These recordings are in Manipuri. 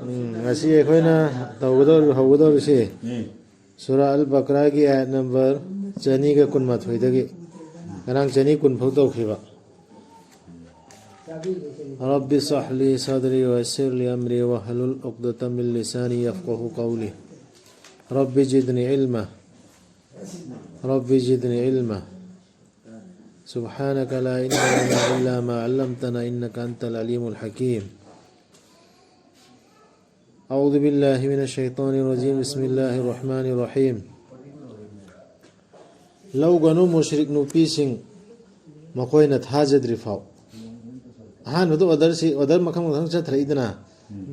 ngasi akhona haugador si Surah Al-Baqarah ki ayat number chani ga kun mathoi dagi kanang chani kun phau to khiba Rabbi shrah li sadri wa yassir li amri wa hlul 'uqdatam min lisani yafqahu qawli Rabbi zidni ilma سبحانك لا علم لنا إلا ما علمتنا إنك أنت العليم الحكيم أعوذ بالله من الشيطان الرجيم بسم الله الرحمن الرحيم لو غنو مشرك نوبيسين مكوينة حاجد رفاو هان ودو ودر مكان چتر إدنا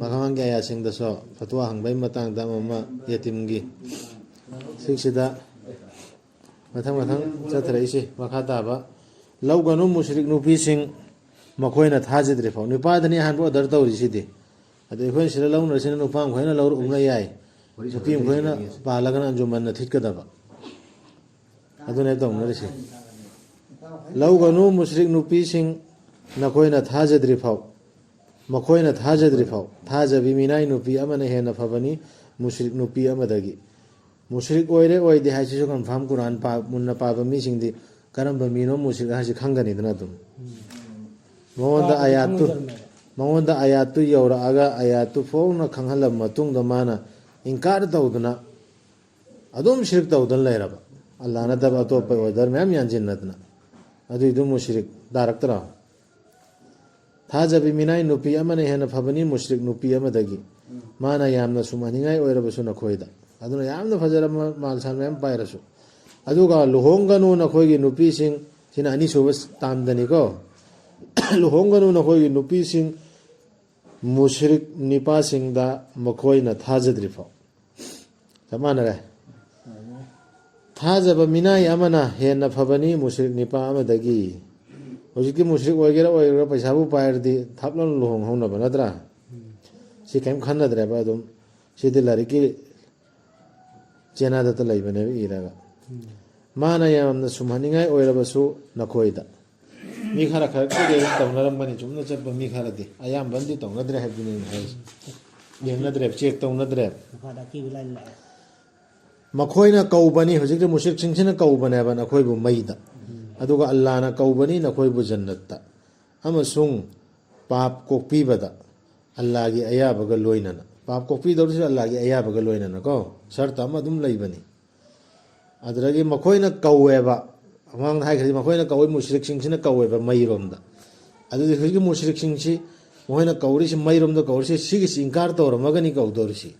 مكان گايا سين دسو فتوى هنگ باي متان دام يتيمگي سيكسدا متان چتر إيشي مكا دابا لو غنو مشرك نوبيسين مكوينة حاجد رفاو نپادني هان بو در دوري سيدي अदे खोइन सिरा लौन रसिन उपाम खोइन लौर उंगना याय सुपीम खोइन पालगन अंजुमन न थिकदबा अदुने दौन रसि लौगनु मुश्रिक नुपी सिंग नखोइन थाजद्रि फाव मखोइन थाजद्रि फाव थाजबि मिनाय नुपी अमने हेन फबनी मुश्रिक नुपी अमदगी मुश्रिक ओइरे ओइदि हासिसो कन्फर्म कुरान पा मुन्ना पाबा मी सिंगदि करम मीनो मुश्रिक हासि खंगनि दना दुम मोदा आयातु मौंदा आयातु यौरागा आयातु फोंना खंगहलम मतुंग दमाना इंकार तौदना अदुम शिरक तौदन लेरबा अल्लाह न दबा तो पे वदर मैम यानजिन्नतना अदु इदु मुश्रिक दारक्तरा था जबि मिनाय नुपी अमने हेन फबनी मुश्रिक नुपी अमदगी माना यामना सुमनिंगाय ओइरबसु नखोयदा अदुना यामना फजर मालसान मैम पायरसु अदुगा लुहोंगनु नखोयगी नुपी सिंग सिना अनि सुबस तामदनी को लुहोंगनु नखोयगी नुपी सिंग मुश्रिक निपा सिंगदा मखोइना थाजद्रिफो समानरे थाजब मिनाय अमना हेन फबनी मुश्रिक निपा अमदगी होजिकि मुश्रिक ओइगेरा पैसाबु पायरदि थापलन लुहोंग होनबा नद्रा सि कैम खन्नद्रेबा अदुम सिदि लारिकि चेनादा त लैबने इरागा माना यामना सुमहनिंगाय ओइरबसु नखोइदा मी खरा खर के तौनरम बनी चुमना चप मी खरा दे आयाम बंदी तौनद्रे हैबिने है येंगनद्रे चेक तौनद्रे मखोइना कौबनी हजिक मुश्रिक सिंगसिना कौबने बन अखोइबु मैदा अदुगा अल्लाहना कौबनी नखोइबु जन्नतता अमसुंग पाप कोक्पीबदा अल्लाहगी अयाबगा लोइनना पाप कोक्पी दौरसु अल्लाहगी अयाबगा लोइनना को शर्त अम अदुम लैबनी अदरगी मखोइना कौवेबा अमांग हाइखरि मखोइना कौइ मुश्रिक सिंगसिना कौवेबा मैरोमदा अदुदि हजिक मुश्रिक सिंगसि मोइना कौरिसि मैरोमदा कौरिसि सिगिसि इंकार तौरमगनि कौदौरसि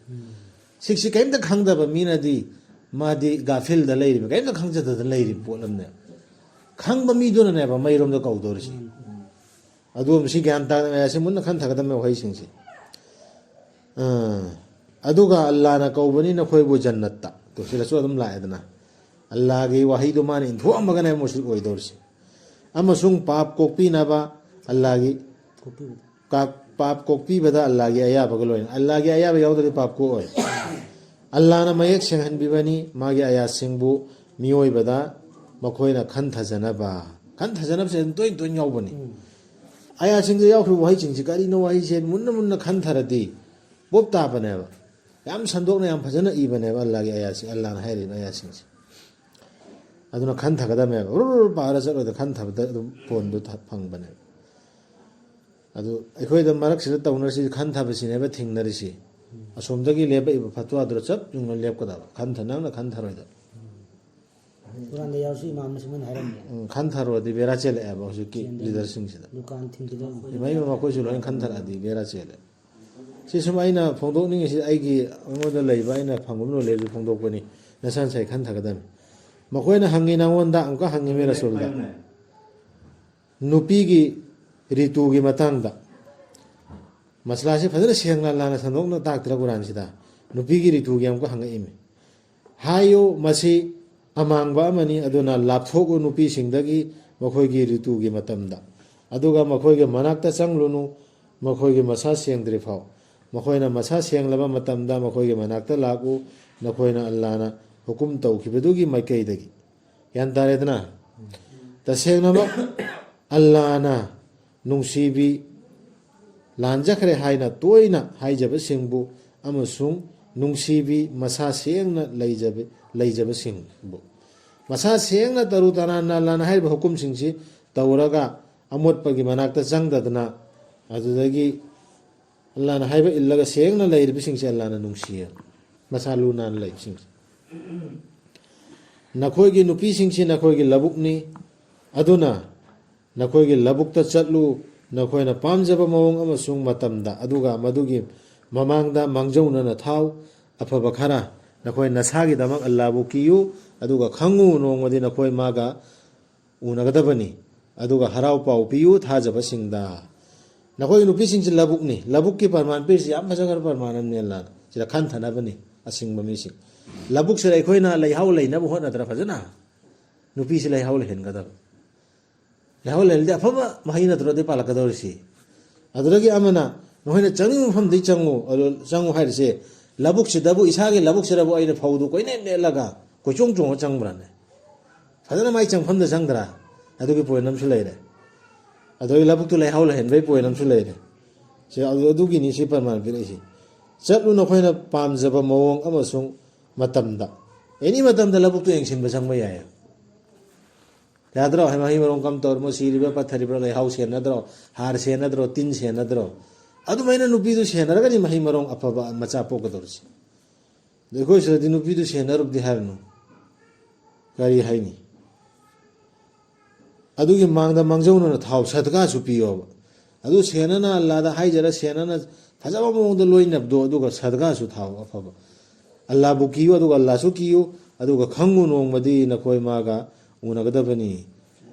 सिगसि कैमता खंगदबा मीनादि मादि गाफिल द लैरि कैमता खंगजदा द लैरि पोलमने खंगबा मीदुना नेबा मैरोमदा कौदौरसि अदुम सि ज्ञान ता यासि मुन्ना खन थगदमे होइ सिंगसि अदुगा अल्लाहना कौबनि नखोइबु जन्नतता तो सिरसु अदुम लायदना अल्लाह की वही तो मान इंथो मगने मुश्रिक ओइ दौरसि अमसुंग पाप कोक्पी नबा अल्लाह की पाप कोक्पी बदा अल्लाह की अया बगलोइन अल्लाह की अया यावदि पाप को ओइ अल्लाह ना मयक सेंहन बिबनी मागे अया सिंबु मियोय बदा मखोइना खन थजनब से तोइन तोइन यावबनी अया सिंग यावखु वही सिंगसि करिनो वही से मुन्ना खन थरदि बोब ताबनेबा याम संदोकना याम फजना इबनेबा अल्लाह की अया सिंग अल्लाह ना हैरिन अया सिंगसि अदुना खन थगदमे रुर पारा चलो खन थबदा फोन दु फंगबने अदु अखोइदा मरक सिदा तौनरसि खन थबसिनेबा थिंगनरिसि असोमदगी लेबा इबा फतवा दर चप जुंग लेबकदा खन थनांगना खन थरोइदा कुरान दे यावसि इमाम नसिमन हैरम खन थरोदि बेरा चले एबा हुजुकी लीडर सिंगसिदा दुकान थिंगिदा इमाइ मकोइ सुलो खन थरादि बेरा चले सिसुमाइना फोंदोकनिंगसि आइगी अंगोदा लैबा आइना फंगबनो लेबि फोंदोकपनि नसान साइ खन थगदमे मखोइना हंगी नांगोंदा अंका हंगी मे रसूलदा नुपीगी ऋतुगी मतंगदा मसलासे फजन सेंगना लाना संदोकना ताकतरा कुरानसिदा नुपीगी ऋतुगी अंका हंगइमे हायो मसी अमांगबा अमनी अदुना लापथोगु नुपी सिंगदगी मखोइगी ऋतुगी मतमदा अदुगा मखोइगे मनाक्ता चंगलुनु मखोइगे मसा सेंगद्रि फाव मखोइना मसा सेंगलबा मतमदा मखोइगे मनाक्ता लागु नखोइना अल्लाहना हुकुम तौखिबदुगी माइकैदगी यान तारेदना तसेंगनबा अल्लाहना नुंसीबी ꯂꯥꯟꯖꯈ꯭ꯔꯦ ꯍꯥꯏꯅ ꯇꯣꯏꯅ ꯍꯥꯏꯖꯕꯁꯤꯡꯕꯨ ꯑꯃꯁꯨꯡ ꯅꯨꯡꯁꯤꯕꯤ ꯃꯁꯥ ꯁꯦꯡꯅ ꯂꯩꯖꯕꯁꯤꯡꯕꯨ ꯃꯁꯥ ꯁꯦꯡꯅ ꯇꯔꯨ ꯇꯅꯥꯟꯅ ꯑꯜꯂꯥꯍꯅ ꯍꯥꯏꯔꯤꯕ ꯍꯨꯀꯨꯝꯁꯤꯡꯁꯤ ꯇꯧꯔꯒ ꯑꯃꯣꯠꯄꯒꯤ ꯃꯅꯥꯛꯇ ꯆꯪꯗꯗꯅ ꯑꯗꯨꯗꯒꯤ ꯑꯜꯂꯥꯍꯅ ꯍꯥꯏꯕ ꯏꯜꯂꯒ ꯁꯦꯡꯅ ꯂꯩꯔꯤꯕꯁꯤꯡꯁꯦ ꯑꯜꯂꯥꯍꯅ ꯅꯨꯡꯁꯤꯌꯦ ꯃꯁꯥ ꯂꯨ ꯅꯥꯟꯅ ꯂꯩꯕꯁꯤꯡꯁꯦ ꯅꯈꯣꯏꯒꯤ ꯅꯨꯄꯤꯁꯤꯡꯁꯤ ꯅꯈꯣꯏꯒꯤ ꯂꯧꯕꯨꯛꯅꯤ ꯑꯗꯨꯅ ꯅꯈꯣꯏꯒꯤ ꯂꯧꯕꯨꯛꯇ ꯆꯠꯂꯨ ꯅꯈꯣꯏꯅ ꯄꯥꯝꯖꯕ ꯃꯑꯣꯡ ꯑꯃꯁꯨꯡ ꯃꯇꯝꯗ ꯑꯗꯨꯒ ꯃꯗꯨꯒꯤ ꯃꯃꯥꯡꯗ ꯃꯥꯡꯖꯧꯅꯅ ꯊꯥꯎ ꯑꯐꯕ ꯈꯔ ꯅꯈꯣꯏ ꯅꯁꯥꯒꯤꯗꯃꯛ ꯑꯜꯂꯥꯍꯕꯨ ꯀꯤꯌꯨ ꯑꯗꯨꯒ ꯈꯪꯉꯨ ꯅꯣꯡꯃꯗꯤ ꯅꯈꯣꯏ ꯃꯥꯒ ꯎꯅꯒꯗꯕꯅꯤ ꯑꯗꯨꯒ ꯍꯔꯥꯎ ꯄꯥꯎ ꯄꯤꯌꯨ ꯊꯥꯖꯕꯁꯤꯡꯗ ꯅꯈꯣꯏꯒꯤ ꯅꯨꯄꯤꯁꯤꯡꯁꯤ ꯂꯧꯕꯨꯛꯅꯤ ꯂꯧꯕꯨꯛꯀꯤ ꯄꯔꯃꯥꯟ ꯄꯤꯔꯤꯁꯤ ꯌꯥꯝ ꯐꯖꯈ꯭ꯔꯕ ꯄꯔꯃꯥꯟ ꯑꯃꯅꯤ ꯑꯜꯂꯥꯍꯅ ꯁꯤꯗ ꯈꯟꯊꯅꯕꯅꯤ ꯑꯁꯤꯡꯕ ꯃꯤꯁꯤꯡ ꯂꯧꯕꯨꯛꯁꯤꯗ ꯑꯩꯈꯣꯏꯅ ꯂꯩꯍꯥꯎ ꯂꯩꯅꯕ ꯍꯣꯠꯅꯗ꯭ꯔꯥ ꯐꯖꯅ ꯅꯨꯄꯤꯁꯤ ꯂꯩꯍꯥꯎ ꯂꯩꯍꯟꯒꯗꯕ ꯂꯩꯍꯥꯎ ꯂꯩꯔꯗꯤ ꯑꯐꯕ ꯃꯍꯩ ꯅꯠꯇ꯭ꯔꯗꯤ ꯄꯥꯜꯂꯛꯀꯗꯧꯔꯤꯁꯤ ꯑꯗꯨꯗꯒꯤ ꯑꯃꯅ ꯅꯈꯣꯏꯅ ꯆꯪꯅꯤꯡꯕ ꯃꯐꯝꯗꯒꯤ ꯆꯪꯉꯨ ꯍꯥꯏꯔꯤꯁꯦ ꯂꯧꯕꯨꯛꯁꯤꯗꯕꯨ ꯏꯁꯥꯒꯤ ꯂꯧꯕꯨꯛꯁꯤꯗꯕꯨ ꯑꯩꯅ ꯐꯧꯗꯨ ꯀꯣꯏꯅꯦꯠ ꯅꯦꯠꯂꯒ ꯀꯣꯏꯆꯣꯡ ꯆꯣꯡꯉ ꯆꯪꯕ꯭ꯔꯥꯅꯦ ꯐꯖꯅ ꯃꯥꯏ ꯆꯪꯐꯝꯗ ꯆꯪꯗ꯭ꯔꯥ ꯑꯗꯨꯒꯤ ꯄꯣꯏꯟ ꯑꯃꯁꯨ ꯂꯩꯔꯦ ꯑꯗꯨꯒꯤ ꯂꯧꯕꯨꯛꯇꯨ ꯂꯩꯍꯥꯎ ꯂꯩꯍꯟꯕꯒꯤ ꯄꯣꯏꯟ ꯑꯃꯁꯨ ꯂꯩꯔꯦ ꯑꯗꯨꯒꯤꯅꯤ ꯁꯤ ꯄꯔꯃꯥꯟ ꯄꯤꯔꯛꯏꯁꯤ ꯆꯠꯂꯨ ꯅꯈꯣꯏꯅ ꯄꯥꯝꯖꯕ ꯃꯑꯣꯡ ꯑꯃꯁꯨꯡ ꯃꯇꯝꯗ ꯑꯦꯅꯤ ꯃꯇꯝꯗ ꯂꯧꯕꯨꯛꯇꯨ ꯌꯦꯡꯁꯤꯟꯕ ꯆꯪꯕ ꯌꯥꯏ ꯌꯥꯗ꯭ꯔꯣ ꯃꯍꯩ ꯃꯔꯣꯡ ꯀꯝ ꯇꯧꯔꯃꯣ ꯁꯤꯔꯤꯕ꯭ꯔꯥ ꯄꯠꯊꯔꯤꯕ꯭ꯔꯥ ꯂꯩꯍꯥꯎ ꯁꯦꯟꯅꯗ꯭ꯔꯣ ꯍꯥꯔ ꯁꯦꯟꯅꯗ꯭ꯔꯣ ꯇꯤꯟ ꯁꯦꯟꯅꯗ꯭ꯔോ ꯑꯗꯨꯃꯥꯏꯅ ꯅꯨꯄꯤꯗꯨ ꯁꯦꯟꯅꯔꯒꯅꯤ ꯃꯍꯩ ꯃꯔꯣꯡ ꯑꯐꯕ ꯃꯆꯥ ꯄꯣꯛꯀꯗꯧꯔꯤꯁꯤ ꯑꯩꯈꯣꯏ ꯁꯤꯗꯗꯤ ꯅꯨꯄꯤꯗꯨ ꯁꯦꯟꯅꯔꯨꯕꯗꯤ ꯍꯥꯏꯔꯅꯨ ꯀꯔꯤ ꯍꯥꯏꯅꯤ ꯑꯗꯨꯒꯤ ꯃꯥꯡꯗ ꯃꯥꯡꯖꯧꯅꯅ ꯊꯥꯎ ꯁꯗꯀꯥꯁꯨ ꯄꯤꯌꯣꯕ ꯑꯗꯨ ꯁꯦꯟꯅꯅ ꯑꯜꯂꯥꯍꯗ ꯍꯥꯏꯖꯔ ꯁꯦꯟꯅꯅ ꯐꯖꯕ ꯃꯑꯣꯡꯗ ꯂꯣꯏꯅꯕꯗꯣ ꯑꯗꯨꯒ ꯁꯗꯀꯥꯁꯨ ꯊꯥꯎ ꯑꯐꯕ ꯑꯜꯂꯥꯍꯕꯨ ꯀꯤꯌꯨ ꯑꯗꯨꯒ ꯑꯜꯂꯥꯍꯁꯨ ꯀꯤꯌꯨ ꯑꯗꯨꯒ ꯈꯪꯉꯨ ꯅꯣꯡꯃꯗꯤ ꯅꯈꯣꯏ ꯃꯥꯒ ꯎꯅꯒꯗꯕꯅꯤ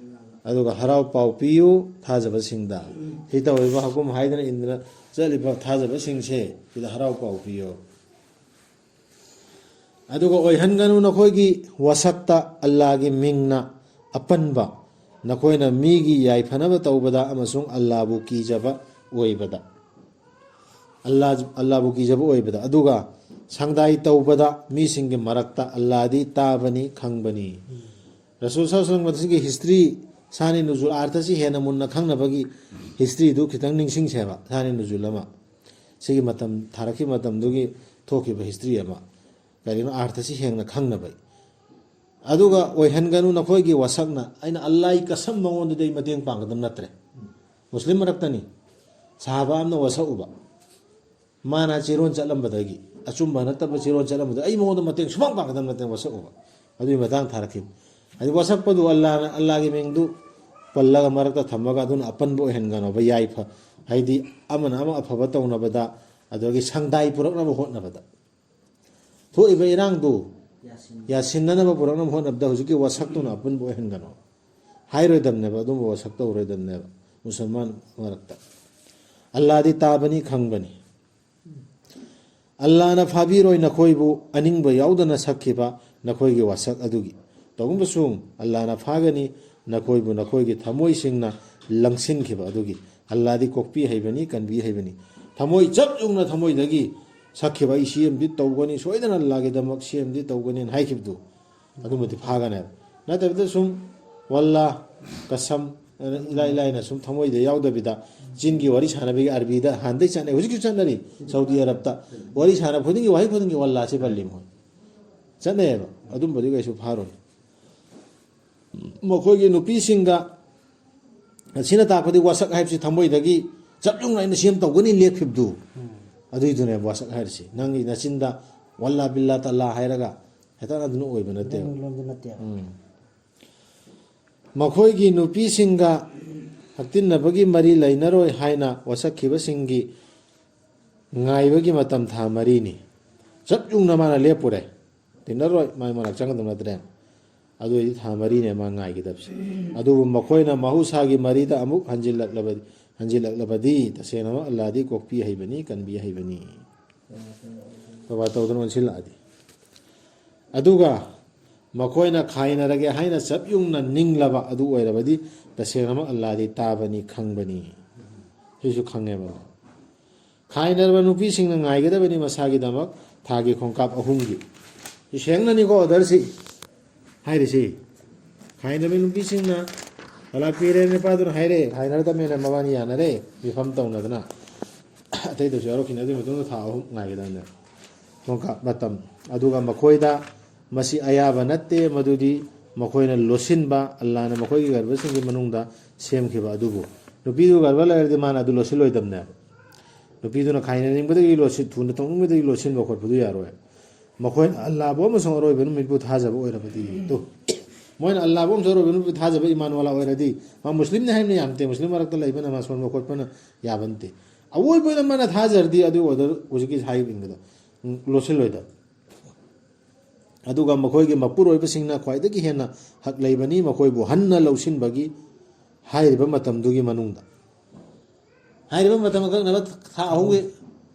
ꯑꯗꯨꯒ ꯍꯔꯥꯎ ꯄꯥꯎ ꯄꯤꯌꯨ ꯊꯥꯖꯕꯁꯤꯡꯗ ꯁꯤ ꯇꯧꯔꯤꯕ ꯍꯀꯨꯝ ꯍꯥꯏꯗꯅ ꯏꯟꯗꯅ ꯆꯠꯂꯤꯕ ꯊꯥꯖꯕꯁꯤꯡꯁꯦ ꯁꯤꯗ ꯍꯔꯥꯎ ꯄꯥꯎ ꯄꯤꯌꯨ ꯑꯗꯨꯒ ꯑꯣꯏꯍꯟꯒꯅꯨ ꯅꯈꯣꯏꯒꯤ ꯋꯥꯁꯛꯇ ꯑꯜꯂꯥꯍꯒꯤ ꯃꯤꯡꯅ ꯑꯄꯟꯕ ꯅꯈꯣꯏꯅ ꯃꯤꯒꯤ ꯌꯥꯏꯐꯅꯕ ꯇꯧꯕꯗ ꯑꯃꯁꯨꯡ ꯑꯜꯂꯥꯍꯕꯨ ꯀꯤꯖꯕ ꯑꯣꯏꯕꯗ ꯑꯜꯂꯥꯍꯕꯨ ꯀꯤꯖꯕ ꯑꯣꯏꯕꯗ ꯑꯗꯨꯒ ꯁꯪꯗꯥꯏ ꯇꯧꯕꯗ ꯃꯤꯁꯤꯡꯒꯤ ꯃꯔꯛꯇ ꯑꯜꯂꯥꯍꯗꯤ ꯇꯥꯕꯅꯤ ꯈꯪꯕꯅꯤ ꯔꯁꯨꯜ ꯁꯜꯂꯜꯂꯥꯍꯨ ꯍꯤꯁꯇ꯭ꯔꯤ ꯁꯥꯅꯤ ꯅꯨꯖꯨꯜ ꯑꯥꯔꯊꯁꯤ ꯍꯦꯟꯅ ꯃꯨꯟꯅ ꯈꯪꯅꯕꯒꯤ ꯍꯤꯁꯇ꯭ꯔꯤꯗꯨ ꯈꯤꯇꯪ ꯅꯤꯡꯁꯤꯡꯁꯦꯕ ꯁꯥꯅꯤ ꯅꯨꯖꯨꯜ ꯑꯃ ꯁꯤꯒꯤ ꯃꯇꯝ ꯊꯥꯔꯛꯈꯤꯕ ꯃꯇꯝꯗꯨꯒꯤ ꯊꯣꯛꯈꯤꯕ ꯍꯤꯁꯇ꯭ꯔꯤ ꯑꯃ ꯀꯔꯤꯒꯤꯅꯣ ꯑꯥꯔꯊꯁꯤ ꯍꯦꯟꯅ ꯈꯪꯅꯕꯩ ꯑꯗꯨꯒ ꯑꯣꯏꯍꯟꯒꯅꯨ ꯅꯈꯣꯏꯒꯤ ꯋꯥꯁꯛꯅ ꯑꯩꯅ ꯑꯜꯂꯥꯍꯒꯤ ꯀꯁꯝ ꯃꯉꯣꯟꯗꯗꯤ ꯑꯩ ꯃꯇꯦꯡ ꯄꯥꯡꯒꯗꯕ ꯅꯠꯇ꯭ꯔꯦ ꯃꯨꯁꯂꯤꯝ ꯃꯔꯛꯇꯅꯤ ꯁꯥꯍꯥꯕꯥ ꯑꯃꯅ ꯋꯥꯁꯛꯎꯕ ꯃꯥꯅ ꯆꯤꯔꯣꯟ ꯆꯠꯂꯝꯕꯗꯒꯤ ꯑꯆꯨꯝꯕ ꯅꯠꯇꯕ ꯆꯤꯔꯣꯟ ꯆꯠꯂꯝꯕꯗ ꯑꯩ ꯃꯉꯣꯟꯗ ꯃꯇꯦꯡ ꯁꯨꯃꯥꯡ ꯄꯥꯡꯒꯗꯕ ꯅꯠꯇꯦ ꯋꯥꯁꯛꯎꯕ ꯑꯗꯨꯒꯤ ꯃꯇꯥꯡ ꯊꯥꯔꯛꯈꯤꯕ ꯍꯥꯏꯗꯤ ꯋꯥꯁꯛꯄꯗꯨ ꯑꯜꯂꯥꯍꯒꯤ ꯃꯤꯡꯗꯨ ꯄꯜꯂꯒ ꯃꯔꯛꯇ ꯊꯝꯃꯒ ꯑꯗꯨꯅ ꯑꯄꯟꯕ ꯑꯣꯏꯍꯟꯒꯅꯣꯕ ꯌꯥꯏꯐ ꯍꯥꯏꯗꯤ ꯑꯃꯅ ꯑꯃ ꯑꯐꯕ ꯇꯧꯅꯕꯗ ꯑꯗꯨꯗꯒꯤ ꯁꯪꯗꯥꯏ ꯄꯨꯔꯛꯅꯕ ꯍꯣꯠꯅꯕꯗ ꯊꯣꯛꯏꯕ ꯏꯔꯥꯡꯗꯨ ꯌꯥꯁꯤꯟꯅꯅꯕ ꯄꯨꯔꯛꯅꯕ ꯍꯣꯠꯅꯕꯗ ꯍꯧꯖꯤꯛꯀꯤ ꯋꯥꯁꯛꯇꯨꯅ ꯑꯄꯟꯕ ꯑꯣꯏꯍꯟꯒꯅꯣ ꯍꯥꯏꯔꯣꯏꯗꯕꯅꯦꯕ ꯑꯗꯨꯝꯕ ꯋꯥꯁꯛ ꯇꯧꯔꯣꯏꯗꯕꯅꯦꯕ ꯃꯨꯁꯜꯃꯥꯟ ꯃꯔꯛꯇ ꯑꯜꯂꯥꯍꯗꯤ ꯇꯥꯕꯅꯤ ꯈꯪꯕꯅꯤ ꯑꯜꯂꯥꯍꯅ ꯐꯥꯕꯤꯔꯣꯏ ꯅꯈꯣꯏꯕꯨ ꯑꯅꯤꯡꯕ ꯌꯥꯎꯗꯅ ꯁꯛꯈꯤꯕ ꯅꯈꯣꯏꯒꯤ ꯋꯥꯁꯛ ꯑꯗꯨꯒꯤ ꯇꯧꯒꯨꯝꯕꯁꯨꯡ ꯑꯜꯂꯥꯍꯅ ꯐꯥꯒꯅꯤ ꯅꯈꯣꯏꯕꯨ ꯅꯈꯣꯏꯒꯤ ꯊꯃꯣꯏꯁꯤꯡꯅ ꯂꯪꯁꯤꯟꯈꯤꯕ ꯑꯗꯨꯒꯤ ꯑꯜꯂꯥꯍꯗꯤ ꯀꯣꯛꯄꯤ ꯍꯩꯕꯅꯤ ꯀꯟꯕꯤ ꯍꯩꯕꯅꯤ ꯊꯃꯣꯏ ꯆꯞ ꯌꯨꯡꯅ ꯊꯃꯣꯏꯗꯒꯤ ꯁꯛꯈꯤꯕ ꯑꯩ ꯁꯤ ꯑꯃꯗꯤ ꯇꯧꯒꯅꯤ ꯁꯣꯏꯗꯅ ꯑꯜꯂꯥꯍꯒꯤꯗꯃꯛ ꯁꯤ ꯑꯃꯗꯤ ꯇꯧꯒꯅꯤꯅ ꯍꯥꯏꯈꯤꯕꯗꯨ ꯑꯗꯨꯃꯗꯤ ꯐꯥꯒꯅꯦꯕ ꯅꯠꯇꯕꯤꯗ ꯁꯨꯝ ꯋꯜꯂꯥ ꯀꯁꯝ ꯏꯂꯥꯏ ꯂꯥꯏꯅ ꯁꯨꯝ ꯊꯃꯣꯏꯗ ꯌꯥꯎꯗꯕꯤꯗ ꯆꯤꯟꯒꯤ ꯋꯥꯔꯤ ꯁꯥꯟꯅꯕꯒꯤ ꯑꯔꯕꯤꯗ ꯍꯥꯟꯅꯗꯩ ꯆꯠꯅꯩ ꯍꯧꯖꯤꯛꯁꯨ ꯆꯠꯅꯔꯤ ꯁꯥꯎꯗꯤ ꯑꯔꯕꯇ ꯋꯥꯔꯤ ꯁꯥꯟꯅꯕ ꯈꯨꯗꯤꯡꯒꯤ ꯋꯥꯍꯩ ꯈꯨꯗꯤꯡꯒꯤ ꯋꯜꯂꯥꯁꯤ ꯄꯜꯂꯤ ꯃꯣꯏ ꯆꯠꯅꯩꯌꯦꯕ ꯑꯗꯨꯝꯕꯗꯤ ꯀꯩꯁꯨ ꯐꯥꯔꯣꯏ ꯃꯈꯣꯏꯒꯤ ꯅꯨꯄꯤꯁꯤꯡꯒ ꯑꯁꯤꯅ ꯇꯥꯛꯄꯗꯤ ꯋꯥꯁꯛ ꯍꯥꯏꯕꯁꯤ ꯊꯃꯣꯏꯗꯒꯤ ꯆꯞ ꯌꯨꯡꯅ ꯑꯩꯅ ꯁꯦꯝ ꯇꯧꯒꯅꯤ ꯂꯦꯞꯈꯤꯕꯗꯨ ꯑꯗꯨꯏꯗꯨꯅꯦꯕ ꯋꯥꯁꯛ ꯍꯥꯏꯔꯤꯁꯤ ꯅꯪꯒꯤ ꯅꯆꯤꯟꯗ ꯋꯜꯂꯥ ꯕꯤꯜꯂꯥ ꯇꯜꯂꯥ ꯍꯥꯏꯔꯒ ꯍꯦꯛꯇ ꯑꯗꯨꯅ ꯑꯣꯏꯕ ꯅꯠꯇꯦꯕ ꯃꯈꯣꯏꯒꯤ ꯅꯨꯄꯤꯁꯤꯡꯒ ꯍꯛꯇꯤꯟꯅꯕꯒꯤ ꯃꯔꯤ ꯂꯩꯅꯔꯣꯏ ꯍꯥꯏꯅ ꯋꯥꯁꯛꯈꯤꯕꯁꯤꯡꯒꯤ ꯉꯥꯏꯕꯒꯤ ꯃꯇꯝ ꯊꯥ 4ꯅꯤ ꯆꯞ ꯌꯨꯡꯅ ꯃꯥꯅ ꯂꯦꯞꯄꯨꯔꯦ ꯇꯤꯟꯅꯔꯣꯏ ꯃꯥꯏ ꯃꯅꯥꯛ ꯆꯪꯒꯗꯕ ꯅꯠꯇ꯭ꯔꯦ ꯑꯗꯨ ꯑꯣꯏꯗꯤ ꯊꯥ 4ꯅꯦ ꯃꯥ ꯉꯥꯏꯒꯗꯕꯁꯦ ꯑꯗꯨꯕꯨ ꯃꯈꯣꯏꯅ ꯃꯍꯧꯁꯥꯒꯤ ꯃꯔꯤꯗ ꯑꯃꯨꯛ ꯍꯟꯖꯤꯜꯂꯛꯂꯕꯗꯤ ꯇꯁꯦꯡꯅꯃꯛ ꯑꯜꯂꯥꯍꯗꯤ ꯀꯣꯛꯄꯤ ꯍꯩꯕꯅꯤ ꯀꯟꯕꯤ ꯍꯩꯕꯅꯤ ꯕꯕꯥ ꯇꯧꯗꯅ ꯑꯣꯟꯁꯤꯜꯂꯛꯑꯗꯤ ꯑꯗꯨꯒ ꯃꯈꯣꯏꯅ ꯈꯥꯏꯅꯔꯒꯦ ꯍꯥꯏꯅ ꯆꯞ ꯌꯨꯡꯅ ꯅꯤꯡꯂꯕ ꯑꯗꯨ ꯑꯣꯏꯔꯕꯗꯤ ꯇꯁꯦꯡꯅꯃꯛ ꯑꯜꯂꯥꯍꯗꯤ ꯇꯥꯕꯅꯤ ꯈꯪꯕꯅꯤ ꯁꯤꯁꯨ ꯈꯪꯉꯦꯕ ꯈꯥꯏꯅꯔꯕ ꯅꯨꯄꯤꯁꯤꯡꯅ ꯉꯥꯏꯒꯗꯕꯅꯤ ꯃꯁꯥꯒꯤꯗꯃꯛ ꯊꯥꯒꯤ ꯈꯣꯡꯀꯥꯞ 3ꯒꯤ ꯁꯦꯡꯅꯅꯤꯀꯣ ꯑꯣꯗꯔꯁꯤ ꯍꯥꯏꯔꯤꯁꯤ ꯈꯥꯏꯅꯔꯕ ꯅꯨꯄꯤꯁꯤꯡꯅ ꯇꯂꯥꯛ ꯄꯤꯔꯦ ꯅꯨꯄꯥꯗꯨꯅ ꯍꯥꯏꯔꯦ ꯈꯥꯏꯅꯔꯗꯕꯅꯤꯅ ꯃꯕꯥꯅꯤ ꯌꯥꯅꯔꯦ ꯃꯤꯐꯝ ꯇꯧꯅꯗꯅ ꯑꯇꯩꯗꯁꯨ ꯌꯥꯎꯔꯛꯈꯤꯅꯤ ꯑꯗꯨꯒꯤ ꯃꯇꯨꯡꯗ ꯊꯥ 3 ꯉꯥꯏꯒꯗꯕꯅꯦ ꯈꯣꯡꯀꯥꯞ ꯃꯇꯝ ꯑꯗꯨꯒ ꯃꯈꯣꯏꯗ ꯃꯁꯤ ꯑꯌꯥꯕ ꯅꯠꯇꯦ ꯃꯗꯨꯗꯤ ꯃꯈꯣꯏꯅ ꯂꯣꯠꯁꯤꯟꯕ ꯑꯜꯂꯥꯍꯅ ꯃꯈꯣꯏꯒꯤ ꯒꯔꯚꯁꯤꯡꯒꯤ ꯃꯅꯨꯡꯗ ꯁꯦꯝꯈꯤꯕ ꯑꯗꯨꯕꯨ ꯅꯨꯄꯤꯗꯨ ꯒꯔꯚ ꯂꯩꯔꯗꯤ ꯃꯥꯅ ꯑꯗꯨ ꯂꯣꯠꯁꯤꯜꯂꯣꯏꯗꯕꯅꯦ ꯅꯨꯄꯤꯗꯨꯅ ꯈꯥꯏꯅꯅꯤꯡꯕꯗꯒꯤ ꯊꯨꯅ ꯇꯧꯅꯤꯡꯕꯗꯒꯤ ꯂꯣꯠꯁꯤꯟꯕ ꯈꯣꯠꯄꯗꯨ ꯌꯥꯔꯣꯏ ꯃꯈꯣꯏꯅ ꯑꯜꯂꯥꯍꯕꯨ ꯑꯃꯁꯨꯡ ꯑꯔꯣꯏꯕ ꯅꯨꯃꯤꯠꯄꯨ ꯊꯥꯖꯕ ꯑꯣꯏꯔꯕꯗꯤ मोइन अल्लाह बम जरो बिनु थाजब ईमान वाला ओइरदी मा मुस्लिम ने हमने यामते मुस्लिम मरक लैबन मा सोन खोटपन याबनते अवोय बोय मन थाजरदी अदु ओदर उजकी हाई बिंगदा लोसिल लोइदा अदुगा मखोयगे मपुर ओइबसिंगना ख्वाइदगी हेना हक लैबनी मखोयबु हन्ना लौसिनबगी हाइरिबा मतमदुगी मनुंगदा हाइरिबा मतम क नबत था होगे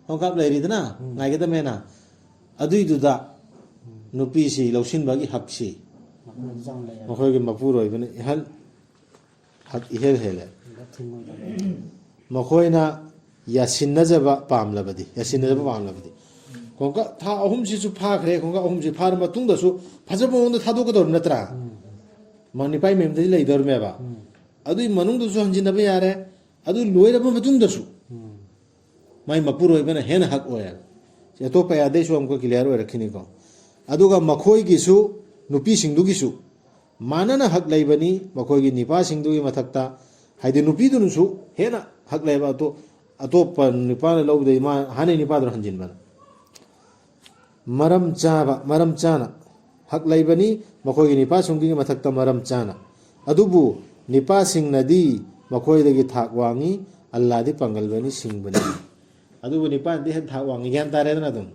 होकाब लैरिदना नाइगदा मेना अदुइदुदा नुपीसी लौसिनबगी हकसी मखोयगे मपुर ओइबने हल हक इहेल हेले मखोयना यासिनजबा पामलबदी यासिनजबा पामलबदी कोंका था अहुम सिसु फाखरे कोंका अहुम सि फार मतुंगदसु फजबो ओंद थादोकदोर नत्रा मनिपाई मेमदि लैदोरमेबा अदुई मनुंगदसु हंजिनबा यारे अदु लोइरबा मतुंगदसु माई मपुर ओइबने हेन हक ओया अतोपा यादेसु हमको क्लियर ओइरखिनिको अदुगा मखोयगिसु नुपी सिंगदुगिसु मानना हक लैबनी मखोयगी निपा सिंगदुगी मथक्ता हाइदि नुपीदुनुसु हेना हक लैबा तो अतोपा निपा लौदे मा हाने निपादर हंजिनबा मरम चाना हक लैबनी मखोयगी निपा सिंगदुगी मथक्ता मरम चाना अदुबु निपा सिंगनदी मखोयदगी थाक वांगी अल्लाहदि पंगलबनी सिंगबनी अदुबु निपा दि हेन थाक वांगी ग्यान तारेदना दुम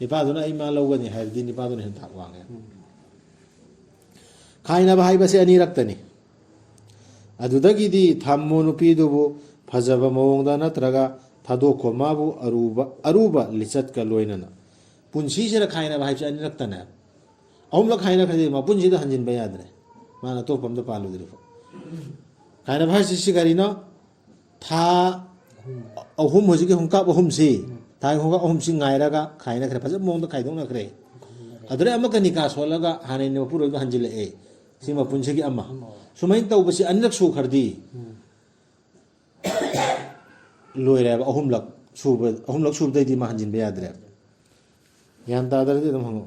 निपादुना इमा लौगनी हाइदि निपादुना हेन थाक वांगे खाइना हाइबसे अनिरक्तनी अदुदगिदी थम्मो नुपीदुबु फजबा मओंगदा नत्रगा थादोखो माबु अरुबा लिचतका लोइनना पुंसीसिरा खाइना हाइबसे अनिरक्तने अहुमला खाइना खदि मा पुंसीदा हंजिनबा यादरे माना तोपमदा पालुदरि खाइना हाइबसे सिगारिनो था अहुम होजिके हुंकाब अहुमसी थाइ होगा अहुम सिंग गायरागा खाइना खरे फजब मओंगदा खाइदोंना खरे अदरे अमका निका सोलगा हाने ने पुरोगा हंजिले ए सिमा पुंसीगी अम्मा सुमाइन तौबसी अनिरक सु खरदी लोइरेब अहुमलक सुबदैदि मा हंजिनबा यादरे यान तादरदि दम हंगो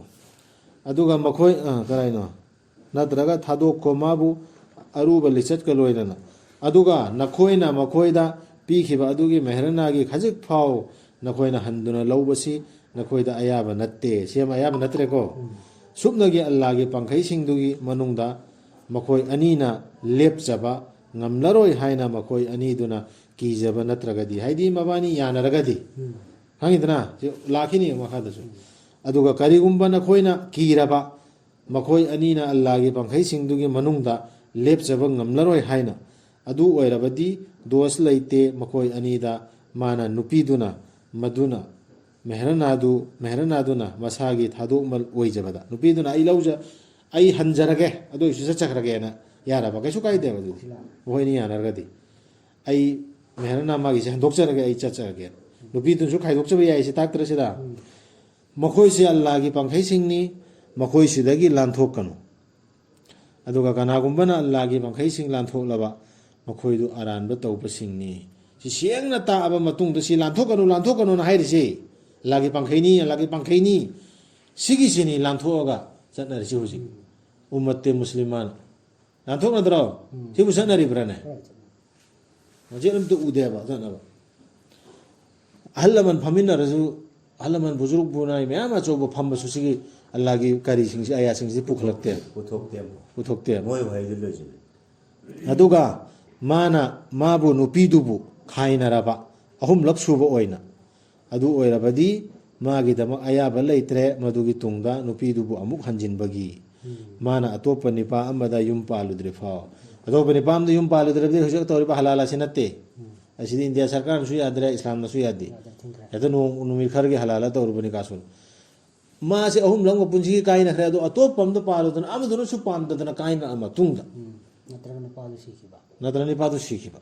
अदुगा मखोय कराइनो नत्रगा थादोखो माबु अरुबा लिचतका लोइनना अदुगा नखोयना मखोयदा पीखिबा अदुगी मेहरनागी खजिक फाव नखोयना हंदुना लौबसी नखोयदा अयाबा नत्ते same अयाबा नत्रेको सुपनगी अल्लाहगी पंखै सिंगदुगी मनुंगदा मखोय अनीना लेपजबा ngamlaroi haina makoi ani duna kijaba natragadi haidi mabani yanaragadi hangidna lakhini makhadasu aduga karigumba na khoina kiraba makoi anina allah gi pankhai singdugi manungda lepjaba ngamlaroi haina adu oirabadi dos leite makoi anida mana nupiduna maduna mehrana masagi thadokmal oijabada nupiduna ai lauja ai hanjarage adu isu chakrage na याराबा कैसु कायदे बदु होइनि यानरगदि आई मेहरना मागी से हंदोकचरगे आई चचरगे नुपी तुसु खाइदोकचबे याइसे ताक्तरसिदा मखोइ से अल्लाह की पंखै सिंगनी मखोइ सिदगी लांथोकनु अदुगा कनागुंबना अल्लाह की पंखै सिंग लांथोकलबा मखोइदु अरानबा तौबा सिंगनी सि सेंगना ताबा मतुंग दसि लांथोकनु ना हाइरिसे अल्लाह की पंखैनी सिगी सिनी लांथोगा चतनरिसि हुजि उम्मते मुस्लिमान लांथोक नद्रो सिबु सनरिब्राने मजेलम तो उदेबा जानबा अहलमन फमिनरजु अहलमन बुजुर्ग बुनाय म्यामा चोबो फमबसु सिगी अल्लाह की कारी सिंगसि आया सिंगसि पुखलक्ते पुथोकते मोय हाइदिलजि अदुगा माना माबु नुपीदुबु खाइनरबा अहुम लक्सुबो ओइना अदु ओइरबदी मागी दमक अयाबा लैत्रे मदुगी तुंगदा नुपीदुबु अमुक हंजिनबगी माना अतोप निपा अमदा युम पालुद्रे फाव अतोप निपा अमदा युम पालुद्रे दे हुजक तौरिबा हलाला सिनते असिदि इंडिया सरकार नु यादरे इस्लाम नसु यादि एतो नुमि खरगे हलाला तौरबनि कासुन मा से अहुम लंग पुंजी काइना खरे अदो अतोप अमदा पालुदन अमदुनु सु पामदन काइना अमा तुंगदा नत्रनि पादु सिखिबा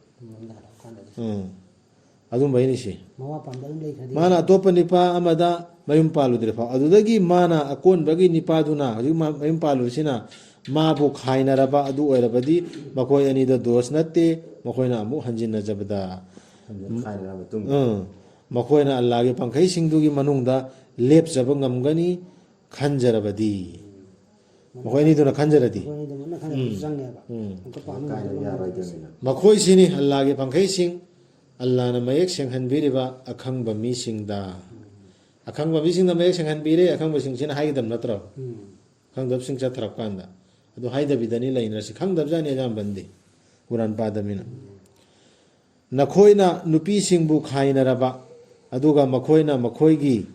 अदुम बैनिसि माना अतोप निपा अमदा मयुम पालुद्रे फाव अदुदगी माना अकोनबगी निपादुना हजि मयुम पालुसिना माबु खाइनरबा अदु ओइरबदी मखोय अनिदा दोस नत्ते मखोयना अमु हंजिन जबदा ꯈꯥꯏꯅꯔ ꯃꯇꯨꯡ ꯃꯈꯣꯏꯅ ꯑꯜꯂꯥꯍꯒꯤ ꯄꯥꯡꯈꯩꯁꯤꯡꯗꯨꯒꯤ ꯃꯅꯨꯡꯗ ꯂꯦꯞꯆꯕ ꯉꯝꯒꯅꯤ ꯈꯟꯖꯔꯕꯗꯤ ꯃꯈꯣꯏ ꯑꯅꯤꯗꯨꯅ ꯈꯟꯖꯔꯗꯤ ꯑꯩꯈꯣꯏꯅꯤꯗꯨꯃꯛꯅ ꯈꯟꯖꯔꯗꯤ ꯆꯪꯉꯦꯕ ꯑꯃꯨꯛꯀ ꯄꯥꯛꯅ ꯀꯥꯏꯅ ꯌꯥꯔꯣꯏꯗꯕꯅꯤꯅ ꯃꯈꯣꯏꯁꯤꯅꯤ ꯑꯜꯂꯥꯍꯒꯤ ꯄꯥꯡꯈꯩꯁꯤꯡ ꯑꯜꯂꯥꯍꯅ ꯃꯌꯦꯛ ꯁꯦꯡꯍꯟꯕꯤꯔꯤꯕ ꯑꯈꯪꯕ ꯃꯤꯁꯤꯡꯗ ꯑꯈꯪꯕ ꯃꯤꯁꯤꯡꯗ ꯃꯌꯦꯛ ꯁꯦꯡꯍꯟꯕꯤꯔꯦ ꯑꯈꯪꯕꯁꯤꯡꯁꯤꯅ ꯍꯥꯏꯒꯗꯕ ꯅꯠꯇ꯭ꯔꯣ ꯈꯪꯗꯕꯁꯤꯡ ꯆꯠꯊꯔꯛ ꯀꯥꯟꯗ ꯑꯗꯨ ꯍꯥꯏꯗꯕꯤꯗꯅꯤ ꯂꯩꯅꯔꯁꯤ ꯈꯪꯗꯕꯖꯥꯠꯅꯤ ꯑꯌꯥꯝꯕꯟꯗꯤ ꯀꯨꯔꯥꯟ ꯄꯥꯗꯃꯤꯅ ꯅꯈꯣꯏꯅ ꯅꯨꯄꯤꯁꯤꯡꯕꯨ ꯈꯥꯏꯅꯔꯕ ꯑꯗꯨꯒ ꯃꯈꯣꯏꯅ ꯃꯈꯣꯏꯒꯤ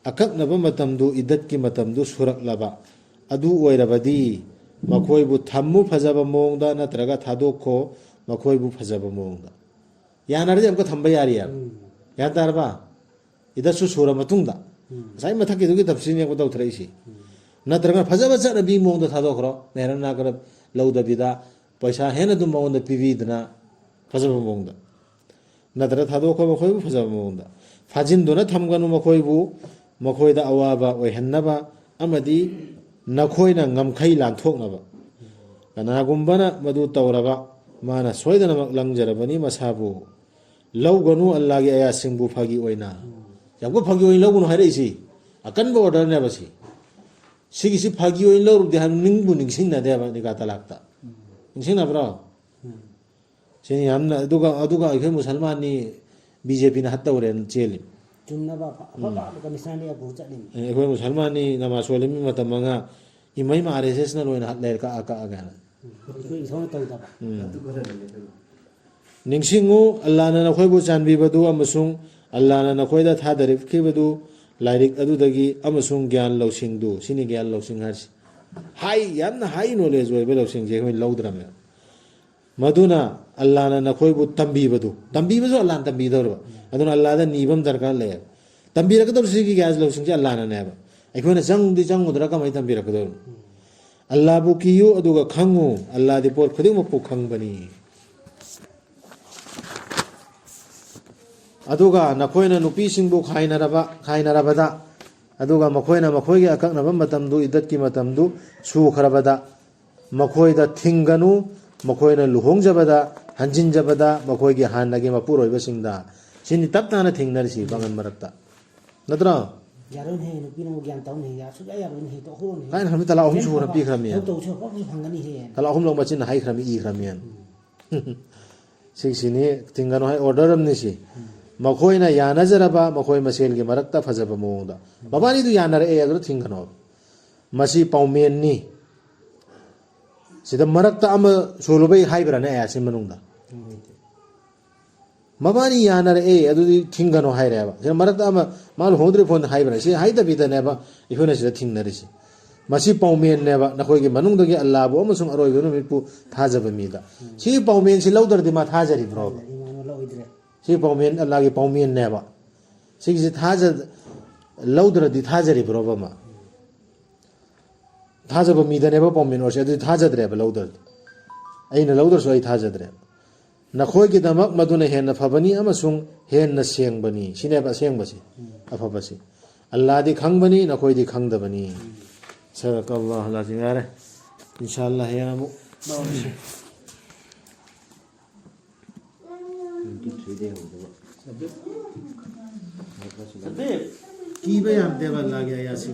ꯑꯀꯛꯅꯕ ꯃꯇꯝꯗꯨ ꯏꯗꯠꯀꯤ ꯃꯇꯝꯗꯨ ꯁꯨꯔꯛꯂꯕ ꯑꯗꯨ ꯑꯣꯏꯔꯕꯗꯤ ꯃꯈꯣꯏꯕꯨ ꯊꯝꯃꯨ ꯐꯖꯕ ꯃꯑꯣꯡꯗ ꯅꯠꯇ꯭ꯔꯒ ꯊꯥꯗꯣꯛꯈꯣ ꯃꯈꯣꯏꯕꯨ ꯐꯖꯕ ꯃꯑꯣꯡꯗ ꯌꯥꯅꯔꯗꯤ ꯑꯃꯨꯛꯀ ꯊꯝꯕ ꯌꯥꯔꯤꯑꯕ ꯒ꯭ꯌꯥꯟ ꯇꯥꯔꯕ ꯏꯗꯠꯁꯨ ꯁꯨꯔ ꯃꯇꯨꯡꯗ ꯉꯁꯥꯏ ꯃꯊꯛꯀꯤꯗꯨꯒꯤ ꯇꯞꯁꯤꯅꯦ ꯑꯃꯨꯛ ꯇꯧꯊꯔꯛꯏꯁꯤ ꯅꯠꯇ꯭ꯔꯒ ꯐꯖꯕ ꯆꯠꯅꯕꯤ ꯃꯑꯣꯡꯗ ꯊꯥꯗꯣꯛꯈ꯭ꯔꯣ ꯅꯦꯍꯔ ꯅꯥꯀꯔ ꯂꯧꯗꯕꯤꯗ ꯄꯩꯁꯥ ꯍꯦꯟꯅ ꯑꯗꯨꯝ ꯃꯉꯣꯟꯗ ꯄꯤꯕꯤꯗꯅ ꯐꯖꯕ ꯃꯑꯣꯡꯗ ꯅꯠꯇ꯭ꯔꯒ ꯊꯥꯗꯣꯛꯈ꯭ꯔꯣ ꯃꯈꯣꯏꯕꯨ ꯐꯖꯕ ꯃꯑꯣꯡꯗ ꯐꯥꯖꯤꯟꯗꯨꯅ ꯊꯝꯒꯅꯨ ꯃꯈꯣꯏꯕꯨ ꯃꯈꯣꯏꯗ ꯑꯋꯥꯕ ꯑꯣꯏꯍꯟꯅꯕ ꯑꯃꯗꯤ ꯅꯈꯣꯏꯅ ꯉꯝꯈꯩ ꯂꯥꯟꯊꯣꯛꯅꯕ ꯀꯅꯥꯒꯨꯝꯕꯅ ꯃꯗꯨ ꯇꯧꯔꯕ ꯃꯥꯅ ꯁꯣꯏꯗꯅꯃꯛ ꯂꯪꯖꯔꯕꯅꯤ ꯃꯁꯥꯕꯨ ꯂꯧꯒꯅꯨ ꯑꯜꯂꯥꯍꯒꯤ ꯑꯌꯥꯁꯤꯡꯕꯨ ꯐꯥꯒꯤ ꯑꯣꯏꯅ ꯌꯥꯝꯀ ꯐꯥꯒꯤ ꯑꯣꯏꯅ ꯂꯧꯒꯅꯨ ꯍꯥꯏꯔꯛꯏꯁꯤ ꯑꯀꯟꯕ ꯑꯣꯔꯗꯔꯅꯦꯕ ꯁꯤꯒꯤꯁꯤ ꯐꯥꯒꯤ ꯑꯣꯏꯅ ꯂꯧꯔꯨꯕꯗꯤ ꯍꯥꯏꯕ ꯅꯤꯡꯕꯨ ꯅꯤꯡꯁꯤꯡꯅꯗꯦꯕ ꯅꯤꯀꯥ ꯇꯂꯥꯛꯇ ꯅꯤꯡꯁꯤꯡꯅꯕ꯭ꯔꯣ ꯁꯤꯅꯤ ꯌꯥꯝꯅ ꯑꯗꯨꯒ ꯑꯩꯈꯣꯏ ꯃꯨꯁꯜꯃꯥꯟꯅꯤ ꯕꯤ ꯖꯦ ꯄꯤꯅ ꯍꯠꯇꯧꯔꯦꯅ ꯆꯦꯜꯂꯤ ꯆꯨꯝꯅꯕ ꯑꯐꯕ ꯑꯐꯒꯥꯅꯤꯁꯇꯥꯟꯗꯒꯤ ꯄꯨꯔ ꯆꯠꯂꯤꯅꯤ ꯑꯩꯈꯣꯏ ꯃꯨꯁꯜꯃꯥꯟꯅꯤ ꯅꯃꯥꯖ ꯁꯣꯜꯂꯤꯃꯤ ꯃꯇꯝ ꯃꯉꯥ ꯏꯃꯩ ꯑꯥꯔ ꯑꯦꯁ ꯑꯦꯁꯅ ꯂꯣꯏꯅ ꯍꯠ ꯂꯩꯔ ꯀꯛꯑꯒꯅ ꯑꯩꯈꯣꯏ ꯏꯁꯣꯔꯅ ꯇꯧꯗꯕ ꯅꯤꯡꯁꯤꯡꯉꯨ ꯑꯜꯂꯥꯍꯅ ꯅꯈꯣꯏꯕꯨ ꯆꯥꯟꯕꯤꯕꯗꯨ ꯑꯃꯁꯨꯡ ꯑꯜꯂꯥꯍꯅ ꯅꯈꯣꯏꯗ ꯊꯥꯗꯔꯛꯈꯤꯕꯗꯨ ꯂꯥꯏꯔꯤꯛ ꯑꯗꯨꯗꯒꯤ ꯑꯃꯁꯨꯡ ꯒ꯭ꯌꯥꯟ ꯂꯧꯁꯤꯡꯗꯨ ꯁꯤꯅꯤ ꯒ꯭ꯌꯥꯟ ꯂꯧꯁꯤꯡ ꯍꯥꯏꯔꯤꯁꯤ ꯌꯥꯝꯅ ꯍꯥꯏ ꯅꯣꯂꯦꯖ ꯑꯣꯏꯕ ꯂꯧꯁꯤꯡꯁꯦ ꯑꯩꯈꯣꯏ ꯂꯧꯗ꯭ꯔꯕꯅꯦ ꯃꯗꯨꯅ ꯑꯜꯂꯥꯍꯅ ꯅꯈꯣꯏꯕꯨ ꯇꯝꯕꯤꯕꯗꯨ ꯇꯝꯕꯤꯕꯁꯨ ꯑꯜꯂꯥꯍꯅ ꯇꯝꯕꯤꯗꯧꯔꯕ ꯑꯗꯨꯅ ꯑꯜꯂꯥꯍꯗ ꯅꯤꯕ ꯑꯃ ꯗꯔꯀꯥꯔ ꯂꯩꯌꯦꯕ ꯇꯝꯕꯤꯔꯛꯀꯗꯧꯔꯤꯁꯤꯒꯤ ꯒ꯭ꯌꯥꯟ ꯂꯧꯁꯤꯡꯁꯦ ꯑꯜꯂꯥꯍꯅꯅꯦꯕ ꯑꯩꯈꯣꯏꯅ ꯆꯪꯉꯨꯗ꯭ꯔꯥ ꯀꯃꯥꯏꯅ ꯇꯝꯕꯤꯔꯛꯀꯗꯧꯔꯤꯅꯣ ꯑꯜꯂꯥꯍꯕꯨ ꯀꯤꯌꯨ ꯑꯗꯨꯒ ꯈꯪꯉꯨ ꯑꯜꯂꯥꯍꯗꯤ ꯄꯣꯠ ꯈꯨꯗꯤꯡꯃꯛꯄꯨ ꯈꯪꯕꯅꯤ ꯑꯗꯨꯒ ꯅꯈꯣꯏꯅ ꯅꯨꯄꯤꯁꯤꯡꯕꯨ ꯈꯥꯏꯅꯔꯕꯗ ꯑꯗꯨꯒ ꯃꯈꯣꯏꯅ ꯃꯈꯣꯏꯒꯤ ꯑꯀꯛꯅꯕ ꯃꯇꯝꯗꯨ ꯏꯗꯠꯀꯤ ꯃꯇꯝꯗꯨ ꯁꯨꯈ꯭ꯔꯕꯗ ꯃꯈꯣꯏꯗ ꯊꯤꯡꯒꯅꯨ ꯃꯈꯣꯏꯅ ꯂꯨꯍꯣꯡꯖꯕꯗ ꯍꯟꯖꯤꯟꯖꯕꯗ ꯃꯈꯣꯏꯒꯤ ꯍꯥꯟꯅꯒꯤ ꯃꯄꯨꯔꯣꯏꯕꯁꯤꯡꯗ ꯁꯤꯅꯤ ꯇꯞ ꯇꯥꯅ ꯊꯦꯡꯅꯔꯤꯁꯤ ꯄꯥꯡꯒꯟ ꯃꯔꯛꯇ ꯅꯠꯇ꯭ꯔꯣ ꯌꯥꯔꯣꯏꯅꯦ ꯅꯨꯄꯤꯅ ꯒ꯭ꯌꯥꯟ ꯇꯧꯅꯦ ꯁꯨꯛꯌꯥ ꯌꯥꯔꯣꯏꯅꯦ ꯇꯣꯛꯍꯧꯔꯣꯅꯦ ꯀꯥꯏꯅ ꯈꯪꯕ ꯇꯂꯥ ꯑꯍꯨꯝ ꯁꯨꯅ ꯄꯤꯈ꯭ꯔꯕꯅꯤ ꯇꯧꯁꯨ ꯐꯪꯁꯨ ꯐꯪꯒꯅꯤꯍꯦ ꯇꯂꯥ ꯑꯍꯨꯝꯂꯛ ꯃꯆꯤꯟꯅ ꯍꯩꯈ꯭ꯔꯃꯤ ꯏꯈ꯭ꯔꯃꯤ ꯁꯤꯁꯤꯅꯤ ꯊꯤꯡꯒꯅꯨ ꯍꯥꯏ ꯑꯣꯔꯗꯔ ꯑꯃꯅꯤ ꯁꯤ ꯃꯈꯣꯏꯅ ꯌꯥꯅꯖꯔꯕ ꯃꯈꯣꯏ ꯃꯁꯦꯜꯒꯤ ꯃꯔꯛꯇ ꯐꯖꯕ ꯃꯑꯣꯡꯗ ꯃꯕꯥꯅꯤꯗꯨ ꯌꯥꯅꯔꯛꯑꯦ ꯑꯗꯨ ꯊꯤꯡꯒꯅꯨ ꯃꯁꯤ ꯄꯥꯎꯃꯦꯟꯅꯤ ꯁꯤꯗ ꯃꯔꯛꯇ ꯑꯃ ꯁꯣꯜꯂꯨꯕꯩ ꯍꯥꯏꯕ꯭ꯔꯥꯅꯦ ꯑꯌꯥꯁꯤ ꯃꯅꯨꯡꯗ ꯃꯕꯥꯅꯤ ꯌꯥꯅꯔꯛꯑꯦ ꯑꯗꯨꯗꯤ ꯊꯤꯡꯒꯅꯨ ꯍꯥꯏꯔꯦꯕ ꯁꯤꯗ ꯃꯔꯛꯇ ꯑꯃ ꯃꯥ ꯂꯨꯍꯣꯡꯗ꯭ꯔꯤ ꯐꯣꯟꯗ ꯍꯥꯏꯕ꯭ꯔꯥ ꯁꯤ ꯍꯥꯏꯗꯕꯤꯗꯅꯦꯕ ꯑꯩꯈꯣꯏꯅ ꯁꯤꯗ ꯊꯤꯡꯅꯔꯤꯁꯤ ꯃꯁꯤ ꯄꯥꯎꯃꯦꯟꯅꯦꯕ ꯅꯈꯣꯏꯒꯤ ꯃꯅꯨꯡꯗꯒꯤ ꯑꯜꯂꯥꯍꯕꯨ ꯑꯃꯁꯨꯡ ꯑꯔꯣꯏꯕ ꯅꯨꯃꯤꯠꯄꯨ ꯊꯥꯖꯕ ꯃꯤꯗ ꯁꯤꯒꯤ ꯄꯥꯎꯃꯦꯟꯁꯤ ꯂꯧꯗ꯭ꯔꯗꯤ ꯃꯥ ꯊꯥꯖꯔꯤꯕ꯭ꯔꯣꯕ ꯁꯤ ꯄꯥꯎꯃꯦꯟ ꯑꯜꯂꯥꯍꯒꯤ ꯄꯥꯎꯃꯦꯟꯅꯦꯕ ꯁꯤꯒꯤꯁꯤ ꯂꯧꯗ꯭ꯔꯗꯤ ꯊꯥꯖꯔꯤꯕ꯭ꯔꯣꯕ ꯃꯥ ꯊꯥꯖꯕ ꯃꯤꯗꯅꯦꯕ ꯄꯥꯎꯃꯦꯟ ꯑꯣꯏꯔꯁꯦ ꯑꯗꯨꯗꯤ ꯊꯥꯖꯗ꯭ꯔꯦꯕ ꯂꯧꯗ꯭ꯔꯗꯤ ꯑꯩꯅ ꯂꯧꯗ꯭ꯔꯁꯨ ꯑꯩ ꯊꯥꯖꯗ꯭ꯔꯦꯕ ꯅꯈꯣꯏꯒꯤꯗꯃꯛ ꯃꯗꯨꯅ ꯍꯦꯟꯅ ꯐꯕꯅꯤ ꯑꯃꯁꯨꯡ ꯍꯦꯟꯅ ꯁꯦꯡꯕꯅꯤ ꯁꯤꯅꯦꯕ ꯑꯁꯦꯡꯕꯁꯤ ꯑꯐꯕꯁꯤ ꯑꯜꯂꯥꯍꯗꯤ ꯈꯪꯕꯅꯤ ꯅꯈꯣꯏꯗꯤ ꯈꯪꯗꯕꯅꯤ ꯁꯗaqallahu al-azim ꯌꯥꯔꯦ ꯏꯟꯁꯥꯜꯂꯥ ꯍꯌꯦꯡ ꯑꯃꯨꯛ ꯇꯧꯔꯁꯤ 23 ꯍꯧꯗꯕ ꯀꯤꯕ ꯌꯥꯝꯗꯦꯕ ꯑꯜꯂꯥꯍꯒꯤ ꯑꯌꯥꯁꯤꯡ